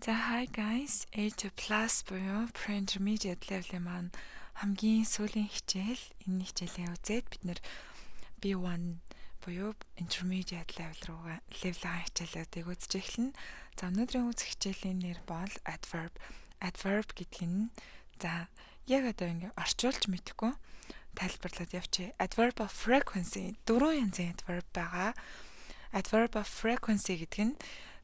За hi guys, A2 plus буюу pre-intermediate level маань хамгийн сүүлийн хичээл. Энэ хичээлээ үзээд бид нэр B1 буюу intermediate level руугаа level-ийн хичээлүүдийг үзэж эхэлнэ. За өнөөдрийн үзэх хичээлийн нэр бол adverb. Adverb гэдэг нь за яг одоо ингэ орчуулж мэдэхгүй тайлбарлаад явчих. Adverb of frequency дөрвөн янзын adverb байгаа. Adverb of frequency гэдэг нь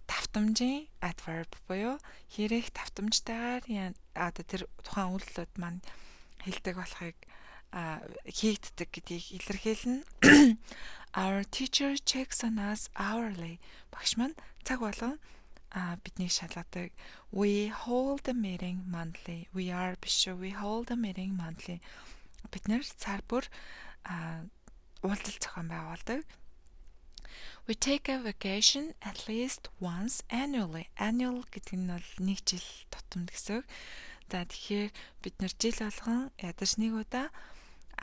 давтамжийн adverb буюу хэрэг давтамжтайгаар одоо тэр тухайн үйлдэлүүд маань хэлдэг болохыг хийгддэг гэдгийг илэрхийлнэ. Our teacher checks on us hourly. Багш маань цаг болгон биднийг шалгадаг. We hold a meeting monthly. We hold a meeting monthly. Бид нэр сар бүр уулзалт зохион байгуулдаг. We take a vacation at least once annually. Annual гэдэг нь бол нэг жил тутамд гэсэн үг. За тэгэхээр бид нэр жил болгон ядаж нэг удаа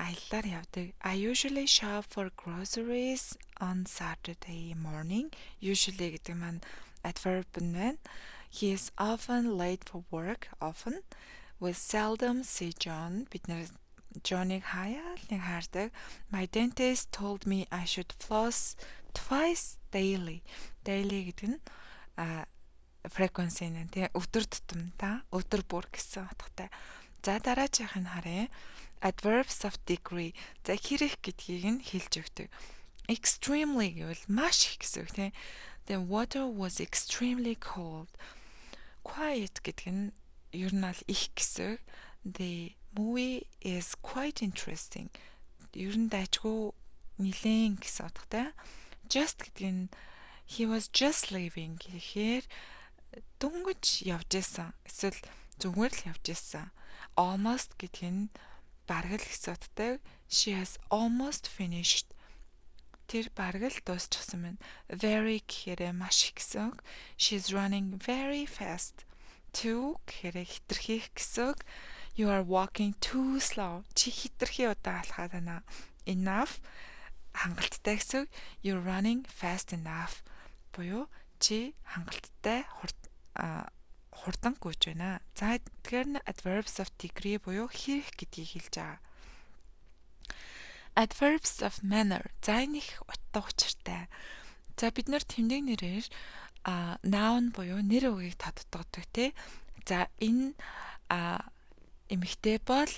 аяллаар явдаг. I usually shop for groceries on Saturday morning. Usually гэдэг маань adverb нь байна. He is often late for work. Often. We seldom see John. Бид нэр John-ыг хаардаг. My dentist told me I should floss twice daily. Daily гэдэг нь frequency нь тий өдөр тутамдаа өдөр бүр гэсэн утгатай. За дараачих нь харъя. Adverbs of degree. За хэрэг гэдгийг нь хэлж өгдөг. Extremely гэвэл маш их гэсэн үг тий. The water was extremely cold. Quiet гэдэг нь ер нь бол их гэсэн үг. The movie is quite interesting. Ер нь дайчгүй нилээн гэсэн утгатай. Just гэдэг нь he was just leaving гэхээр дөнгөж явж исэн. Эсвэл зүгээр л явж исэн. Almost гэдэг нь бараг л гэсэн утгатай. She has almost finished. Тэр бараг л дуусчихсан байна. Very гэхээр маш их гэсэн үг. She's running very fast. Too гэхээр хэтэрхийх гэсэн үг. You are walking too slow. Чи хэтэрхий удаа алхаад байна. Enough хангалттай гэсэн. You're running fast enough. Буюу чи хангалттай хурдан гүйж байна. За тэгэхээр adverbs of degree буюу хэрэг гэдгийг хэлж байгаа. Adverbs of manner. За энэ их утга учиртай. За бид нэр тэмдэг нэрээр noun буюу нэр үгийг тодтогддог тий. За энэ эмэгтэй бол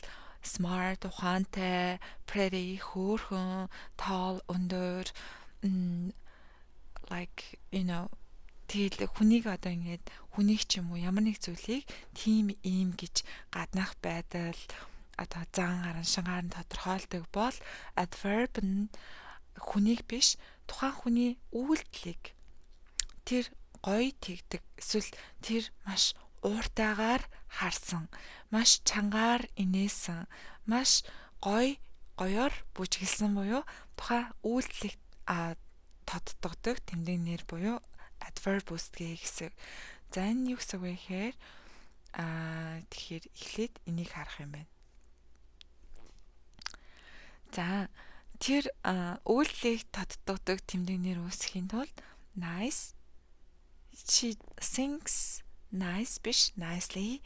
smart, ухаантай, pretty, хөөрхөн, tall, өндөр, like, тэгэл хүнийг одоо ингээд хүнийг ч юм уу ямар нэг зүйлийг тийм ийм гэж гаднах байдал одоо зан гаран шингаар нь тодорхойлдог бол adverb нь хүнийг биш тухайн хүний үйлдэлийг тэр гоё тэгдэг эсвэл тэр маш ууртайгаар харсан, маш чангаар инээсэн, маш гоёор бүжгэлсэн буюу тухайн үйлдэлийг тодтогдог тэмдэг нэр буюу adverb үүсгэе гэсэн. За энэ юу гэсэн үг вэ гэхээр тэгэхээр эхлээд энийг харах юм байна. За тэр үйлдэлийг тодтогдог тэмдэг нэр үүсгэхийн тулд nice, she sings nice биш nicely,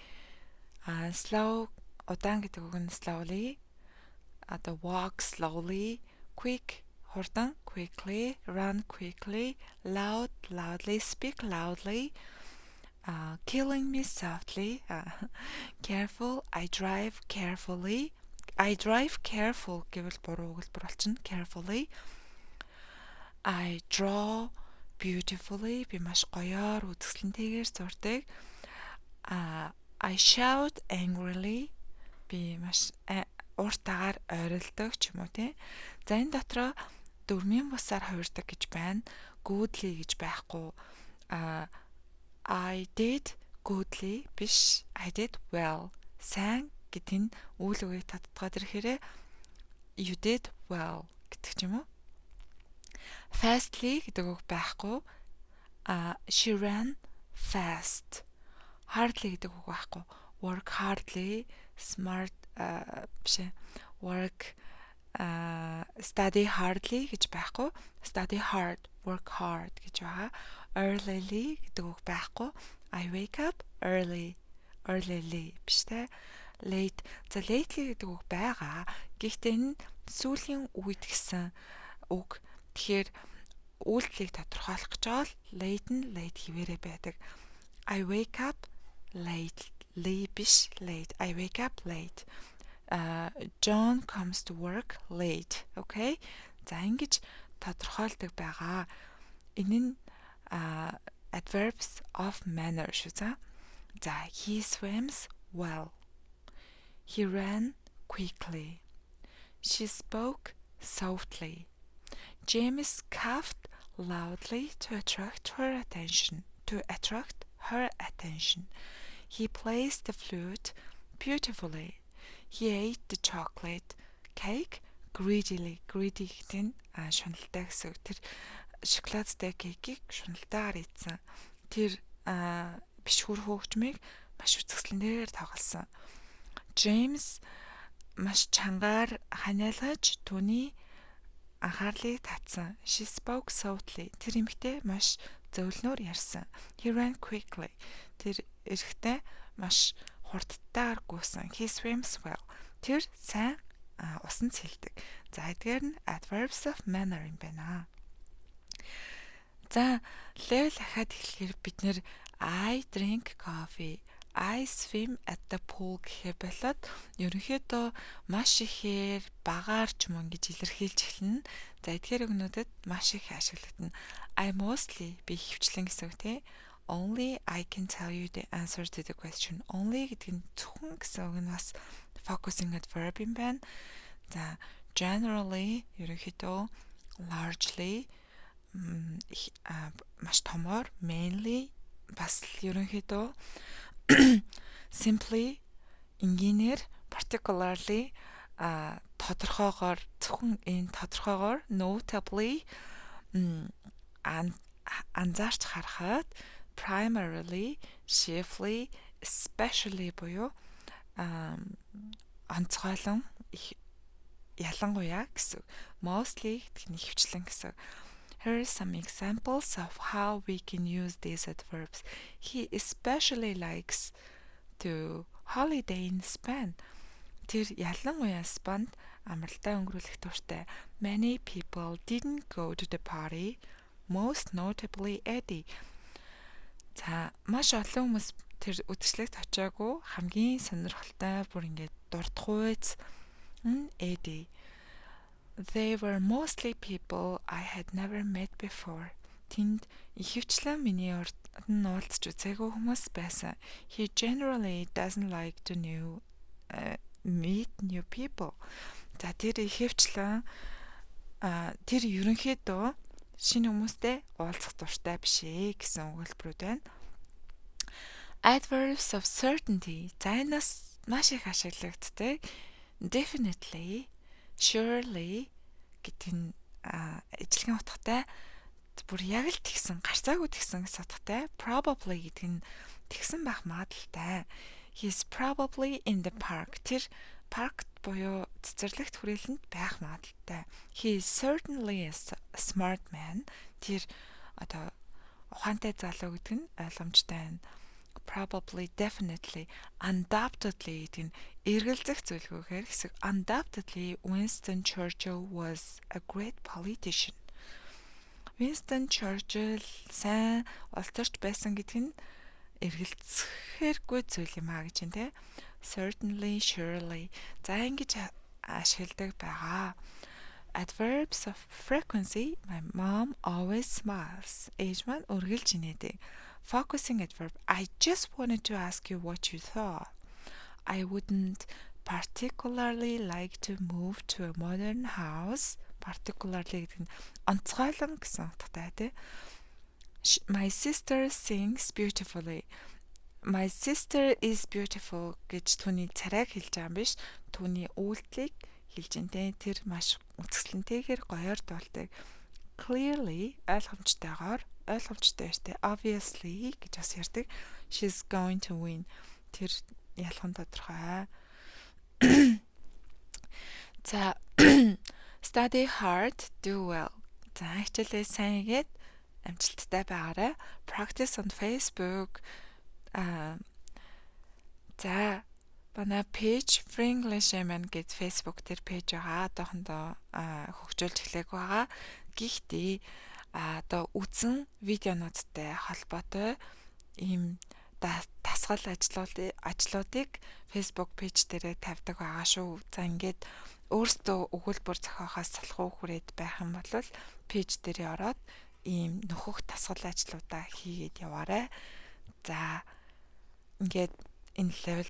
slow удаан гэдэг үг нь slowly, одоо walk slowly, quick хурдан quickly, run quickly, loud loudly, speak loudly, killing me softly, careful I drive carefully. I drive careful гэвэл буруу өгүүлбэр болчихно. Carefully. I draw beautifully. Би маш гоёор үзэсгэлэнтэйгээр зурдаг. I shout angrily. Би маш уртагаар ойролдог ч юм уу тий. За энэ дотроо дөрмийн бусаар хувирдаг гэж байна. Goodly гэж байхгүй. I did goodly биш. I did well. Сайн гэдэг нь үйл үгийг тодтогоод ирэхээр you did well гэдэг ч юм уу. Fastly гэдэг үг байхгүй. She ran fast. Hardly гэдэг үг байхгүй. Work hardly, smart биш. Work study hardly гэж байхгүй. Study hard, work hard гэж байгаа. Earlyly гэдэг үг байхгүй. I wake up early биш те. Late. За lately гэдэг үг байгаа. Гэхдээ энэ сүүлийн үед гэсэн үг. Тэгэхээр үйлдэлийг тодорхойлох гэж бол late нь late хэвээрээ байдаг. I wake up late. Биш late. I wake up late. John comes to work late. Okay? За ингэж тодорхойлдог байгаа. Энэ нь adverbs of manner шүү за. За he swims well. He ran quickly. She spoke softly. James coughed loudly to attract her attention. He plays the flute beautifully. He ate the chocolate cake greedily. Greedy гэдэг нь шуналтай гэсэн үг. Тэр шоколадтай кейкийг шуналтайгаар ийдсэн. Тэр бишгүр хөгжмийг маш үзэсгэлэнээр тоглосон. James маш чангаар ханиалгаж түүний анхаарлыг татсан. She spoke softly. Тэр эмэгтэй маш зөөлнөөр ярьсан. He ran quickly. Тэр эрэхтэй маш хурдтайгаар гүйсэн. He swims well. Тэр сайн усан цэлдэг. За эдгээр нь adverbs of manner юм байна. За level ахаад эхлэхээр бид нэр I drink coffee. I swim at the pool гэхээр болоод ерөнхийдөө маш ихээр багаар ч мөн гэж илэрхийлж эхэлнэ. За эдгээр өгнүүдэд маш их ашиглагдана. I mostly би хөвчлэн гэсэн үг тий. Only I can tell you the answer to the question. Only гэдэг нь зөвхөн гэсэн үг нь бас focusing adverb юм байна. За generally ерөнхийдөө largely маш томоор mainly бас ерөнхийдөө simply энгийнээр particularly тодорхойгоор зөвхөн энэ тодорхойгоор notably анзаарч харахад primarily chiefly especially буюу онцгойлон ялангуяа гэсэн mostly гэдэг нь хвчлэн гэсэн. Here are some examples of how we can use these adverbs. He especially likes to holiday in Spain. Тэр ялангуяа Спанд амралтаа өнгөрүүлэх дуртай. Many people didn't go to the party, most notably Eddie. За маш олон хүмүүс тэр үтгчлэгт очиагүй хамгийн сонирхолтой бүр ингээд дурдахуйц Eddie. They were mostly people I had never met before. Тэнд ихэвчлэн миний урд нь уулзч үзээгүй хүмүүс байсан. He generally doesn't like to meet new people. За тэр ихэвчлэн тэр ерөнхийдөө шинэ хүмүүстэй уулзах дуртай биш ээ гэсэн өгүүлбэрүүд байна. Adverbs of certainty. За энэс маш их ашиглагддаг. Definitely, surely гэдэг нь ижлэгэн утгатай бүр яг л тэгсэн гарцаагүй тэгсэн гэсэн утгатай. Probably гэдэг нь тэгсэн байх магадaltaй. He's probably in the park. Тэр паркт буюу цэцэрлэгт хүрээлэнд байх магадaltaй. He is certainly a smart man. Тэр одоо ухаантай залуу гэдэг нь ойлгомжтой байна. Probably, definitely, undoubtedly гэдэг нь эргэлзэх зүйлгүйгээр хэсэг. Undoubtedly, Winston Churchill was a great politician. Winston Churchill сайн улс төрч байсан гэдэг нь эргэлзэхэргүй зүйл юм аа гэж байна те. Certainly, surely. За ингэж ашигладаг байгаа. Adverbs of frequency. My mom always smiles. Ээж маань үргэлж инээдэг. Focusing adverb. I just wanted to ask you what you thought. I wouldn't particularly like to move to a modern house. Particularly гэдэг нь онцгойлон гэсэн утгатай тий. My sister sings beautifully. My sister is beautiful гэж түүний царайг хэлж байгаа юм биш. Түүний үйлдэлийг хэлж дээ. Тэр маш үзэсгэлэнтэйгээр гоёор дуулдаг. Clearly ойлгомжтой эртэй obviously гэж бас ярьдаг. She's going to win. Тэр ялхан тодорхой. За study hard, do well. За хичээлээ сайн хийгээд амжилттай байгаарай. Practice on Facebook, Аа за манай page Free English man гэж Facebook дээр пэйж байгаа. Одоохондоо хөгжүүлж эхлэх байгаа. Гэхдээ одоо үзэн видеонуудтай холбоотой ийм дасгал ажлуудыг Facebook пэйж дээрээ тавьдаг байгаа шүү. За ингээд өөрсдөө өгүүлбэр зохиохоос салхуу хүрээд байх юм бол пэйж дээрээ ороод ийм нөхөх дасгал ажлуудаа хийгээд яваарай. За ингээд энэ level